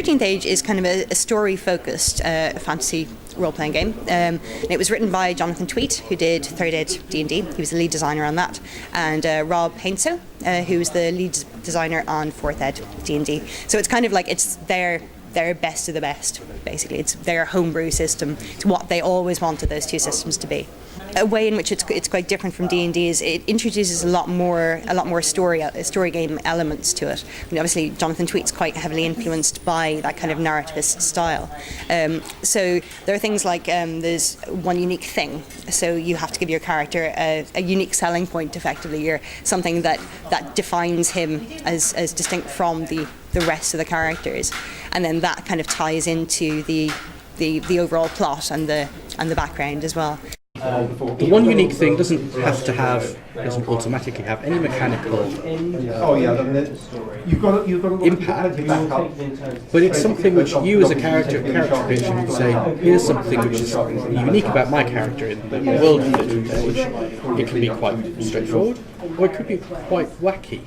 13th Age is kind of a story-focused fantasy role-playing game. It was written by Jonathan Tweet, who did 3rd Ed D&D. He was the lead designer on that, and Rob Hainsel, who was the lead designer on 4th Ed D&D. So it's kind of like it's their best of the best, basically. It's their homebrew system. It's what they always wanted those two systems to be. A way in which it's quite different from D&D is it introduces a lot more story game elements to it. I mean, obviously, Jonathan Tweet's quite heavily influenced by that kind of narrativist style. So there are things like there's one unique thing. So you have to give your character a unique selling point, effectively, or something that defines him as distinct from the rest of the characters, and then that kind of ties into the overall plot and the background as well. The one unique thing doesn't automatically have any mechanical impact, but it's something which you as a character creation would say, here's something which is unique about my character in the world of 13th Age. It can be quite straightforward, or it could be quite wacky.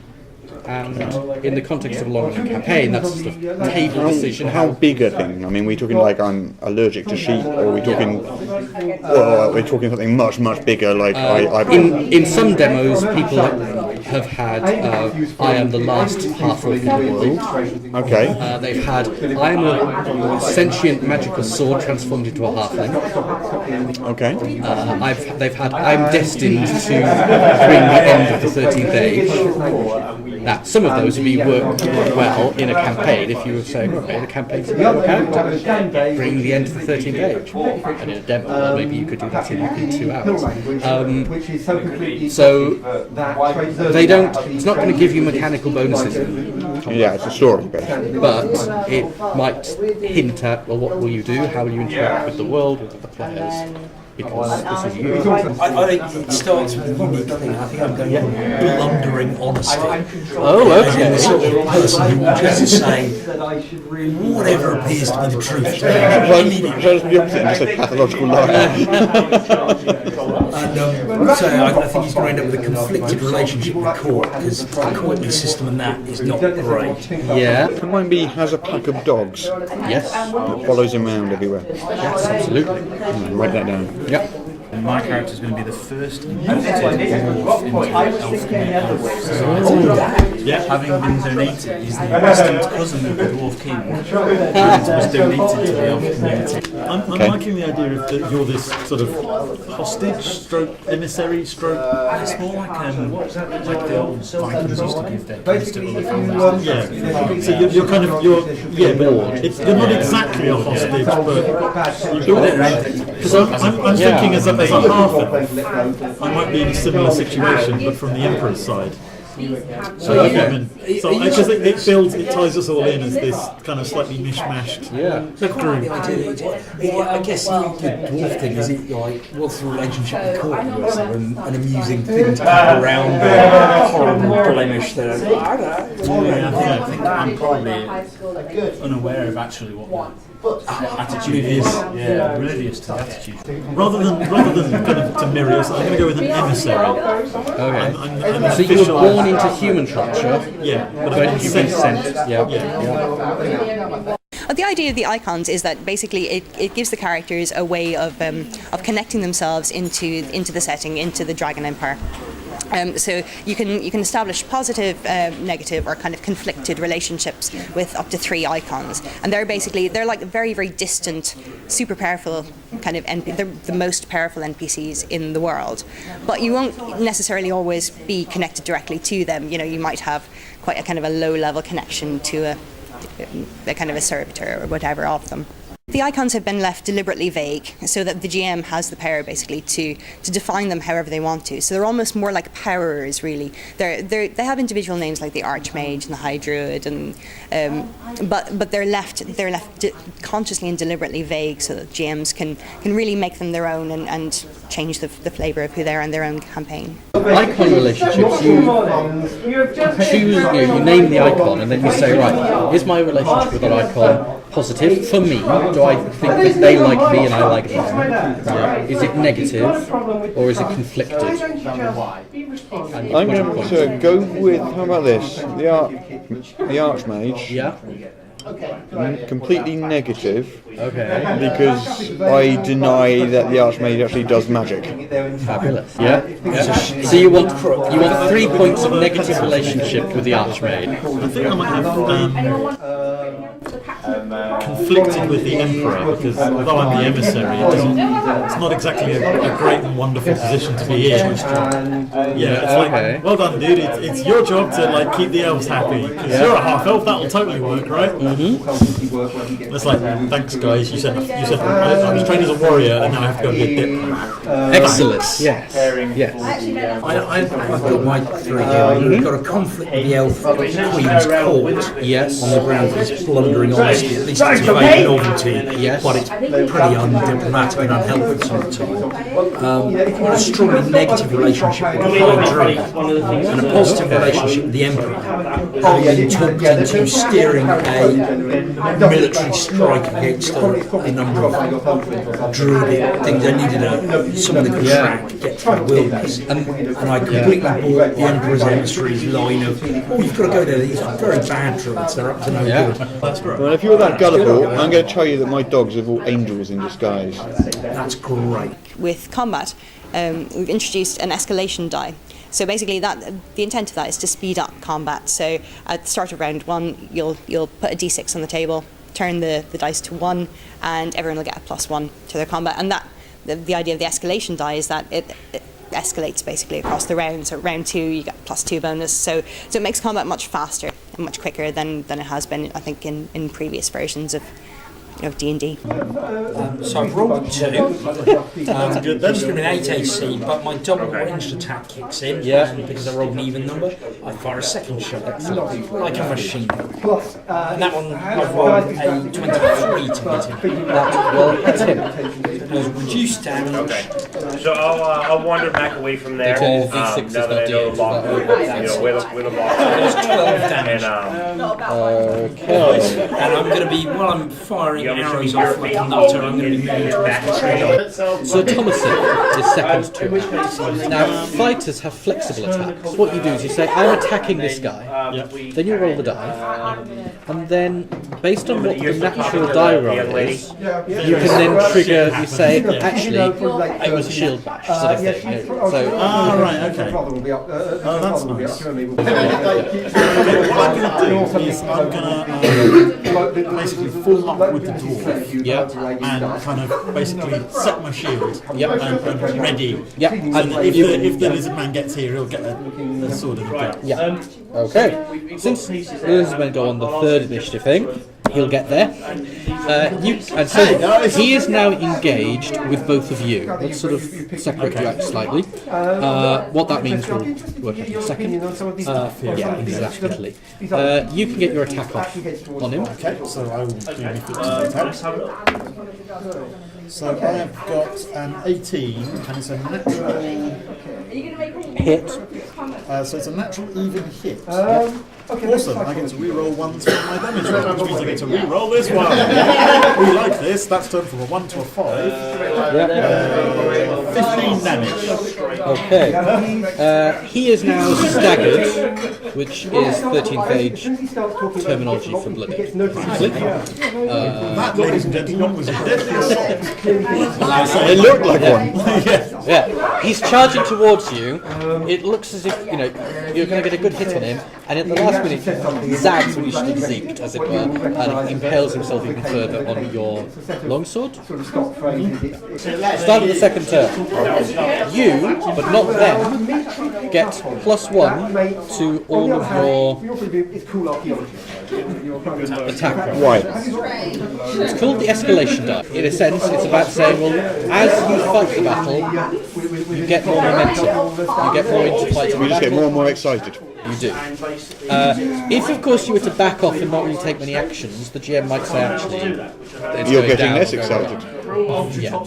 And in the context of a long-running campaign, that's just a table decision. How big a thing? I mean, we're talking like I'm allergic to sheep, or we're talking something much bigger. Like in some demos, people have had I am the last half-orc in the world. Okay. They've had I am a sentient magical sword transformed into a halfling. Okay. They've had I'm destined to bring the end of the 13th Age. Now, some of those would work well in a campaign if you were saying, okay, the campaign's about your character, bring the end of the 13th Age. And in a demo, well, maybe you could do that in 2 hours. So they don't. It's not going to give you mechanical bonuses. Yeah, it's a story based. But it might hint at, well, what will you do? How will you interact with the world, with the players? Because this is you. I think it starts with a unique thing. I think I'm going for blundering honesty. Oh, okay. The sort of person who will just say whatever appears to be the truth. The opposite, just a pathological lie. And so I think he's going to end up with a conflicted relationship with court, because the courtly system and that is not great. Yeah. Can be has a pack of dogs. Yes. That follows him around everywhere. Yes, absolutely. Write that down. Yep. And my character is going to be the first imported dwarf into elf society. Yeah, having been donated, he's the distant cousin of the dwarf king, and was donated to the elf community. I'm liking the idea of that you're this sort of hostage, stroke emissary, stroke. It's more like the old Vikings used to give their kids to other families. Yeah. So you're kind of you're not exactly a hostage, but because I'm thinking as a half elf, I might be in a similar situation, but from the Emperor's side. So it ties us all in as this kind of slightly mishmashed group. I guess the dwarf thing is it like what's the relationship with court and an amusing thing to keep around the horrible blemish that I think I'm probably unaware of actually what attitude is. Yeah, oblivious to the attitude. Rather than kind of to mirror us, I'm going to go with an emissary. Okay. So you were born into human culture. Yeah, but you've been sent. Yeah. The idea of the icons is that basically it gives the characters a way of connecting themselves into the setting, into the Dragon Empire. So you can establish positive, negative, or kind of conflicted relationships with up to 3 icons, and they're like very, very distant, super powerful kind of they're the most powerful NPCs in the world, but you won't necessarily always be connected directly to them. You know, you might have quite a kind of a low-level connection to a kind of a servitor or whatever of them. The icons have been left deliberately vague so that the GM has the power basically to define them however they want to. So they're almost more like powerers, really. They have individual names like the Archmage and the High Druid, and but they're left consciously and deliberately vague so that GMs can really make them their own and change the flavour of who they are in their own campaign. Icon relationships, you name the icon and then you say, right, is my relationship with that icon positive for me? Do I think that they like me and I like them? Yeah. Is it negative or is it conflicted? I'm going to go with, how about this? The Archmage. Yeah. Completely negative, Okay. because I deny that the Archmage actually does magic. Fabulous. Yeah. So you want 3 points of negative relationship with the Archmage. I think I might have conflicted with the Emperor, because although I'm the emissary, it's not exactly a great and wonderful position to be in. Yeah, it's like, well done, dude. It's your job to like keep the elves happy, because you're a half elf. That'll totally work, right? It's like, thanks guys. You said I was trained as a warrior, and now I have to go and be a dip. Excellent. Yes. Yes. I've got my 3 here. We've got a conflict with the elf queen's court. Yes. On the grounds of his blundering honesty. At least it's a vague novelty. Yes. But it's pretty undiplomatic and unhelpful sometimes. I've got a strongly negative relationship with the High Druid and a positive relationship with the Emperor. Having been talked into steering a military strike against a number of druidic things. I needed someone that could track, get through the wilderness. And I completely bought the Emperor's emissaries line of, oh, you've got to go there, these are very bad druids, they're up to no good. That's great. Well, if you're that gullible, I'm going to tell you that my dogs are all angels in disguise. That's great. With combat, we've introduced an escalation die. So basically, the intent of that is to speed up combat. So at the start of round 1, you'll put a d6 on the table, turn the dice to 1, and everyone will get a +1 to their combat. And that the idea of the escalation die is that it escalates basically across the round. So round 2, you get +2 bonus. So it makes combat much faster and much quicker than it has been, I think, in previous versions of D&D. So I've rolled 2. That's going to be an 8 AC, but my double ranged attack kicks in. And because I rolled an even number, I fire a second shot. Like a machine gun. And that one, I've rolled a 23 to hit him. That will hit him. It does reduced damage. Okay. So I'll wander back away from there. Okay, Now D6 that I know the lock, where the lock There's 12 damage. Okay. And I'm going to be, while I'm firing arrows off like a nutter, I'm going to be moving towards the tree. So Thomason is second to. Now, fighters have flexible attacks. What you do is you say, I'm attacking this guy. Then you roll the die. And then, based on what the natural die roll is, you can then trigger, you say, actually, it was a shield bash sort of thing. So, right, okay. Oh, that's nice. What I'm going to do is I'm going to basically fall up with the dwarf and kind of basically set my shield and ready. And if the lizard man gets here, he'll get a sword in the gut. Okay. Since the lizard man go on the 3rd initiative thing, he'll get there. And so he is now engaged with both of you. Let's sort of separate you out slightly. What that means will work out in a second. Yeah, exactly. You can get your attack off on him. Okay, so I will do my 15 attack. So I have got an 18, and it's a natural Hit. So it's a natural even hit. Awesome, I get to reroll 1 to my damage roll, which means I get to reroll this one. We like this, that's turned from a 1 to a 5. 15 damage. Okay. He is now staggered, which is 13th age terminology for bloody. That, ladies and gentlemen, was a deadly assault. It looked like one. Yeah. He's charging towards you. It looks as if, you're going to get a good hit on him, and at the last minute, he zags when you should have zigged, as it were, and impales himself even further on your longsword. Start of the second turn. You, but not them, get +1 to all of your attack rolls. Why? It's called the escalation die. In a sense, it's about saying, well, as you fight the battle, you get more momentum. You get more into fighting. We just get more and more excited. You do. If, of course, you were to back off and not really take many actions, the GM might say, actually, it's You're going getting down. less excited. Yeah.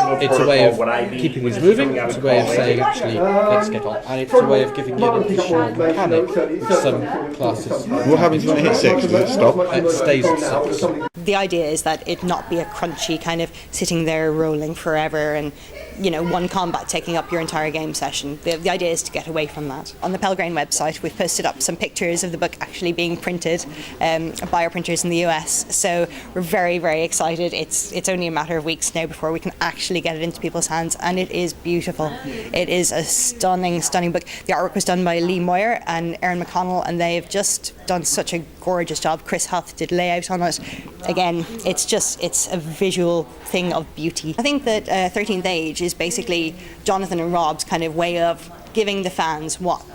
But it's a way of keeping things moving, it's a way of saying, actually, let's get on. And it's a way of giving you an additional mechanic with some classes. What happens when it hits 6? Does it stop? It stays at 6. The idea is that it not be a crunchy kind of sitting there rolling forever and one combat taking up your entire game session. The idea is to get away from that. On the Pelgrane website, we've posted up some pictures of the book actually being printed by our printers in the US. So we're very, very excited. It's only a matter of weeks now before we can actually get it into people's hands, and it is beautiful. It is a stunning, stunning book. The artwork was done by Lee Moyer and Erin McConnell, and they've just done such a gorgeous job. Chris Huth did layout on it. Again, it's a visual thing of beauty. I think that 13th Age is basically Jonathan and Rob's kind of way of giving the fans what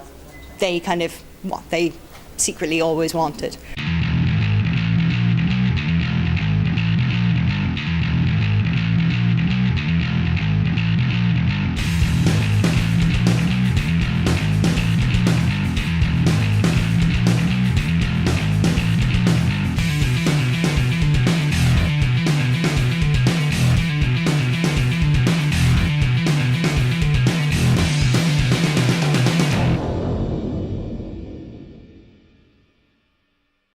they secretly always wanted.